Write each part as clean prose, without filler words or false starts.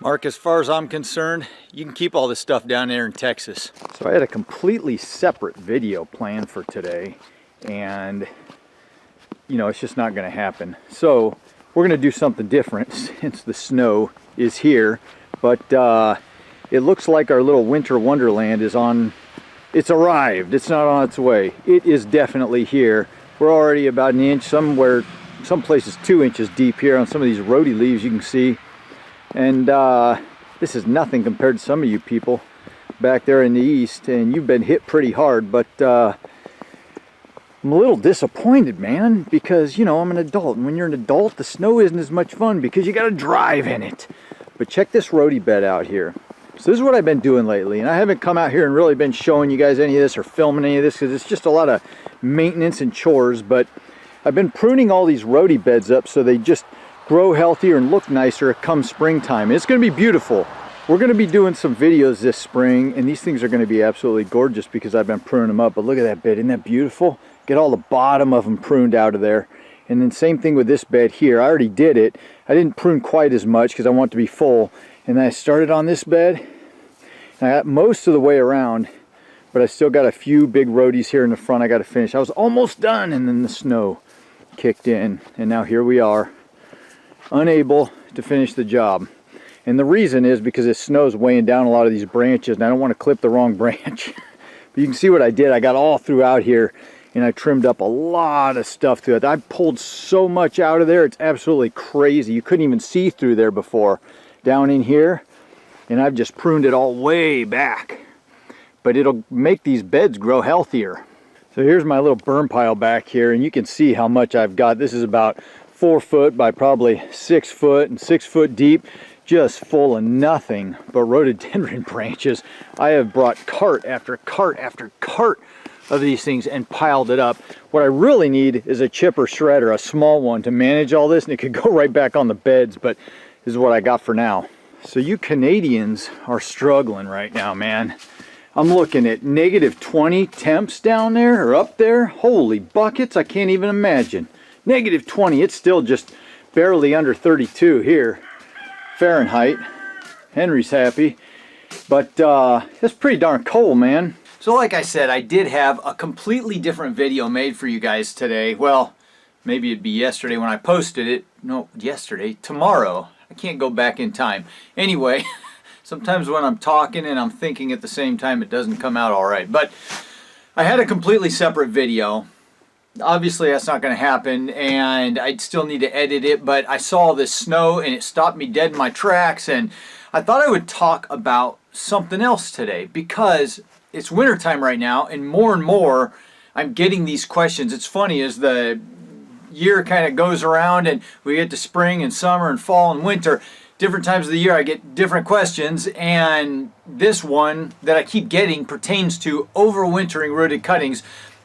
Mark, as far as I'm concerned, you can keep all this stuff down there in Texas. So I had a completely separate video planned for today, and you know, it's just not going to happen. So we're going to do something different since the snow is here, but it looks like our little winter wonderland is it's arrived. It's not on its way. It is definitely here. We're already about an inch, some places 2 inches deep here on some of these rhodey leaves you can see. And this is nothing compared to some of you people back there in the east, and you've been hit pretty hard, but I'm a little disappointed, man, because, you know, I'm an adult, and when you're an adult, the snow isn't as much fun because you got to drive in it. But check this rhodey bed out here. So this is what I've been doing lately, and I haven't come out here and really been showing you guys any of this or filming any of this because it's just a lot of maintenance and chores, but I've been pruning all these rhodey beds up so they just grow healthier and look nicer come springtime. It's going to be beautiful. We're going to be doing some videos this spring, and these things are going to be absolutely gorgeous because I've been pruning them up. But look at that bed. Isn't that beautiful? Get all the bottom of them pruned out of there. And then same thing with this bed here. I already did it. I didn't prune quite as much because I want it to be full. And then I started on this bed, and I got most of the way around, but I still got a few big rhodies here in the front I got to finish. I was almost done, and then the snow kicked in, and now here we are, unable to finish the job. And the reason is because it snow's weighing down a lot of these branches, and I don't want to clip the wrong branch. But you can see what I did. I got all throughout here, and I trimmed up a lot of stuff through it. I pulled so much out of there, it's absolutely crazy. You couldn't even see through there before, down in here, and I've just pruned it all way back. But it'll make these beds grow healthier. So here's my little burn pile back here, and you can see how much I've got. This is about 4 foot by probably 6 foot and 6 foot deep, just full of nothing but rhododendron branches. I have brought cart after cart after cart of these things and piled it up. What I really need is a chipper shredder, a small one, to manage all this, and it could go right back on the beds, but this is what I got for now. So you Canadians are struggling right now, man. I'm looking at -20 temps down there, or up there. Holy buckets, I can't even imagine. -20, it's still just barely under 32 here, Fahrenheit. Henry's happy, but it's pretty darn cold, man. So like I said, I did have a completely different video made for you guys today. Well, maybe it'd be yesterday when I posted it. No, yesterday, tomorrow. I can't go back in time. Anyway, sometimes when I'm talking and I'm thinking at the same time, it doesn't come out all right. But I had a completely separate video. Obviously that's not going to happen, and I'd still need to edit it, but I saw this snow and it stopped me dead in my tracks, and I thought I would talk about something else today because it's wintertime right now, and more I'm getting these questions. It's funny, as the year kind of goes around and we get to spring and summer and fall and winter, different times of the year I get different questions, and this one that I keep getting pertains to overwintering rooted cuttings.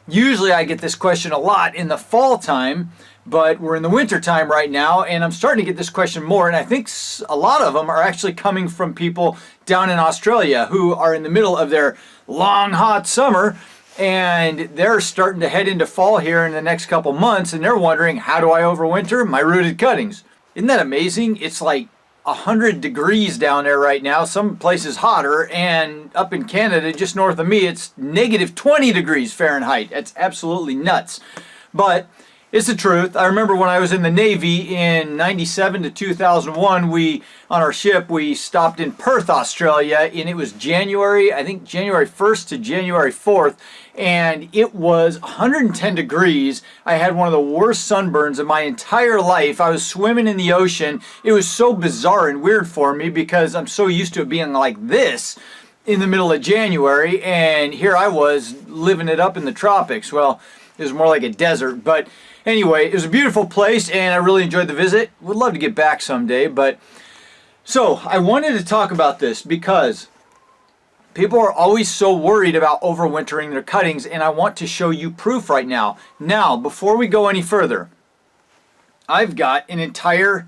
Usually I get this question a lot in the fall time, but we're in the winter time right now, and I'm starting to get this question more, and I think a lot of them are actually coming from people down in Australia who are in the middle of their long hot summer, and they're starting to head into fall here in the next couple months, and they're wondering, how do I overwinter my rooted cuttings? Isn't that amazing? It's like 100 degrees down there right now, some places hotter, and up in Canada just north of me it's -20 degrees Fahrenheit. That's absolutely nuts, but it's the truth. I remember when I was in the Navy in 97 to 2001, on our ship we stopped in Perth, Australia, and it was January, I think January 1st to January 4th, and it was 110 degrees. I had one of the worst sunburns of my entire life. I was swimming in the ocean. It was so bizarre and weird for me because I'm so used to it being like this in the middle of January, and here I was living it up in the tropics. Well, it was more like a desert, but anyway, it was a beautiful place, and I really enjoyed the visit. Would love to get back someday, but so I wanted to talk about this because people are always so worried about overwintering their cuttings, and I want to show you proof right now. Now, before we go any further, I've got an entire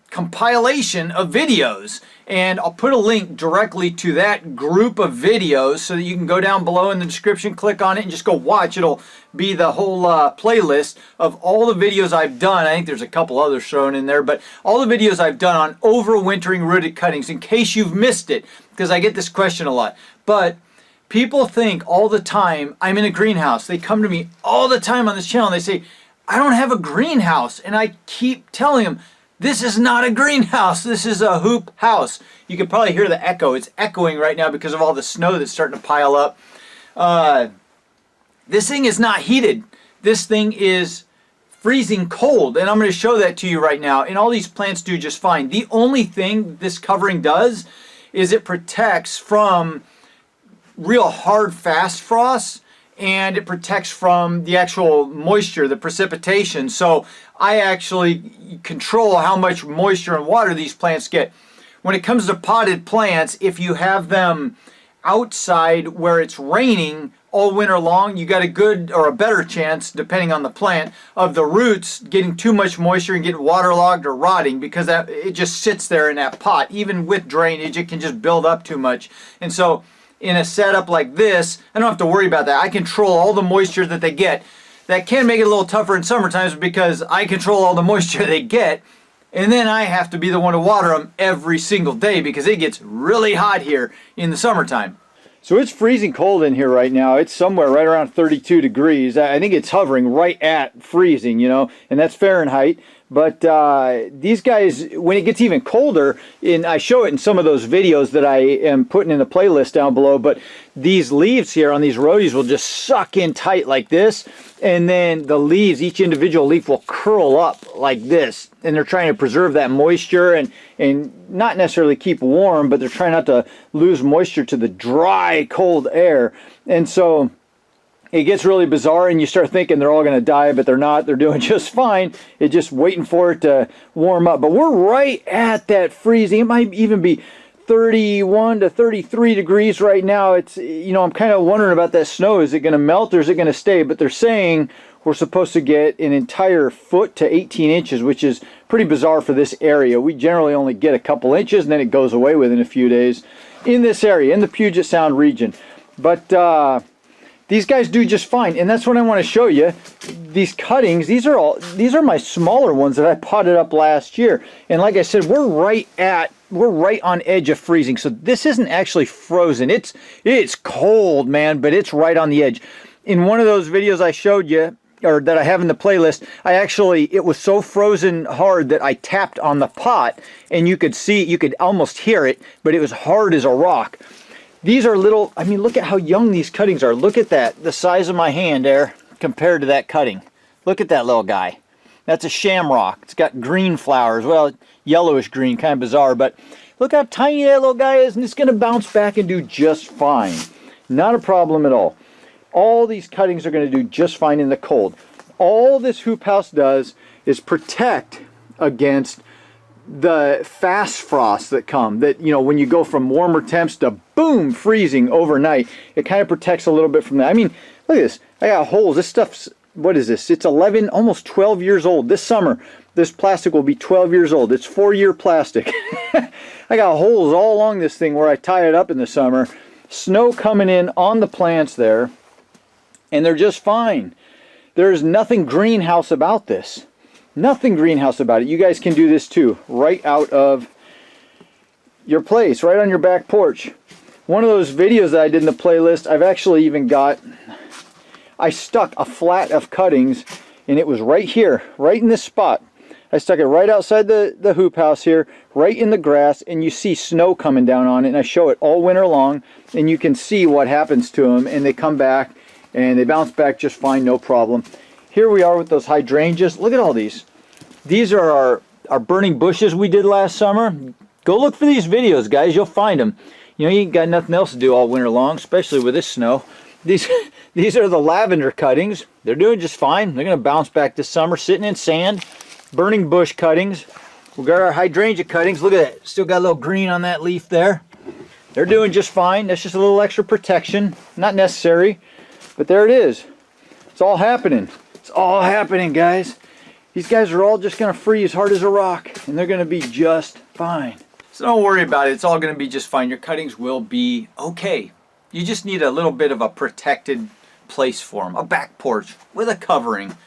compilation of videos, and I'll put a link directly to that group of videos so that you can go down below in the description, click on it, and just go watch. It'll be the whole playlist of all the videos I've done. I think there's a couple others thrown in there, but all the videos I've done on overwintering rooted cuttings, in case you've missed it, because I get this question a lot. But people think all the time I'm in a greenhouse. They come to me all the time on this channel and they say, I don't have a greenhouse. And I keep telling them, this is not a greenhouse. This is a hoop house. You can probably hear the echo. It's echoing right now because of all the snow that's starting to pile up. This thing is not heated. This thing is freezing cold. And I'm going to show that to you right now. And all these plants do just fine. The only thing this covering does is it protects from real hard, fast frosts, and it protects from the actual moisture, the precipitation. So I actually control how much moisture and water these plants get. When it comes to potted plants, if you have them outside where it's raining all winter long, you got a good or a better chance, depending on the plant, of the roots getting too much moisture and getting waterlogged or rotting, because it just sits there in that pot. Even with drainage, it can just build up too much. And so in a setup like this, I don't have to worry about that. I control all the moisture that they get. That can make it a little tougher in summer times because I control all the moisture they get, and then I have to be the one to water them every single day because it gets really hot here in the summertime. So it's freezing cold in here right now. It's somewhere right around 32 degrees. I think it's hovering right at freezing, you know, and that's Fahrenheit. But these guys, when it gets even colder, and I show it in some of those videos that I am putting in the playlist down below, but these leaves here on these rhodies will just suck in tight like this, and then the leaves, each individual leaf will curl up like this, and they're trying to preserve that moisture and not necessarily keep warm, but they're trying not to lose moisture to the dry, cold air. And so it gets really bizarre, and you start thinking they're all going to die, but they're not. They're doing just fine. It's just waiting for it to warm up. But we're right at that freezing. It might even be 31 to 33 degrees right now. It's, you know, I'm kind of wondering about that snow. Is it going to melt or is it going to stay? But they're saying we're supposed to get an entire foot to 18 inches, which is pretty bizarre for this area. We generally only get a couple inches, and then it goes away within a few days in this area, in the Puget Sound region. But these guys do just fine, and that's what I want to show you. These cuttings, these are my smaller ones that I potted up last year. And like I said, we're right on edge of freezing. So this isn't actually frozen. It's cold, man, but it's right on the edge. In one of those videos I showed you, or that I have in the playlist, it was so frozen hard that I tapped on the pot, and you could almost hear it, but it was hard as a rock. These are little, I mean, look at how young these cuttings are. Look at that, the size of my hand there compared to that cutting. Look at that little guy. That's a shamrock. It's got green flowers. Well, yellowish green, kind of bizarre, but look how tiny that little guy is, and it's going to bounce back and do just fine. Not a problem at all. All these cuttings are going to do just fine in the cold. All this hoop house does is protect against the fast frosts that come, that, you know, when you go from warmer temps to boom, freezing overnight, it kind of protects a little bit from that. I mean, look at this. I got holes. This stuff's, what is this? It's 11, almost 12 years old. This summer, this plastic will be 12 years old. It's 4-year plastic. I got holes all along this thing where I tie it up in the summer. Snow coming in on the plants there, and they're just fine. There's nothing greenhouse about this. Nothing greenhouse about it. You guys can do this too, right out of your place, right on your back porch. One of those videos that I did in the playlist, I've actually even got, I stuck a flat of cuttings, and it was right here, right in this spot. I stuck it right outside the hoop house here, right in the grass, and you see snow coming down on it, and I show it all winter long, and you can see what happens to them, and they come back, and they bounce back just fine, no problem. Here we are with those hydrangeas. Look at all these. These are our burning bushes we did last summer. Go look for these videos, guys. You'll find them. You know, you ain't got nothing else to do all winter long, especially with this snow. These are the lavender cuttings. They're doing just fine. They're going to bounce back this summer, sitting in sand. Burning bush cuttings. We've got our hydrangea cuttings. Look at that. Still got a little green on that leaf there. They're doing just fine. That's just a little extra protection. Not necessary, but there it is. It's all happening. It's all happening, guys. These guys are all just going to freeze hard as a rock, and they're going to be just fine. So don't worry about it. It's all going to be just fine. Your cuttings will be okay. You just need a little bit of a protected place for them. A back porch with a covering.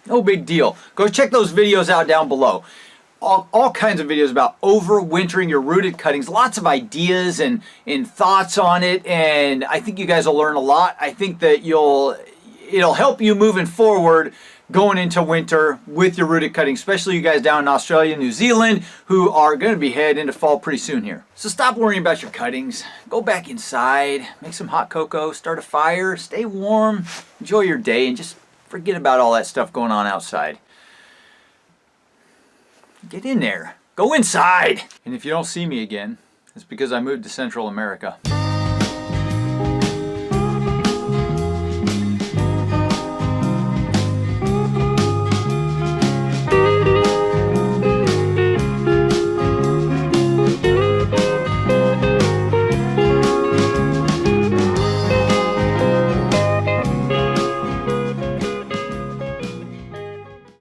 No big deal. Go check those videos out down below. All kinds of videos about overwintering your rooted cuttings. Lots of ideas and thoughts on it. And I think you guys will learn a lot. I think that it'll help you moving forward going into winter with your rooted cuttings, especially you guys down in Australia, New Zealand, who are going to be heading into fall pretty soon here. So stop worrying about your cuttings. Go back inside, make some hot cocoa, start a fire, stay warm, enjoy your day, and just forget about all that stuff going on outside. Get in there. Go inside. And if you don't see me again, it's because I moved to Central America.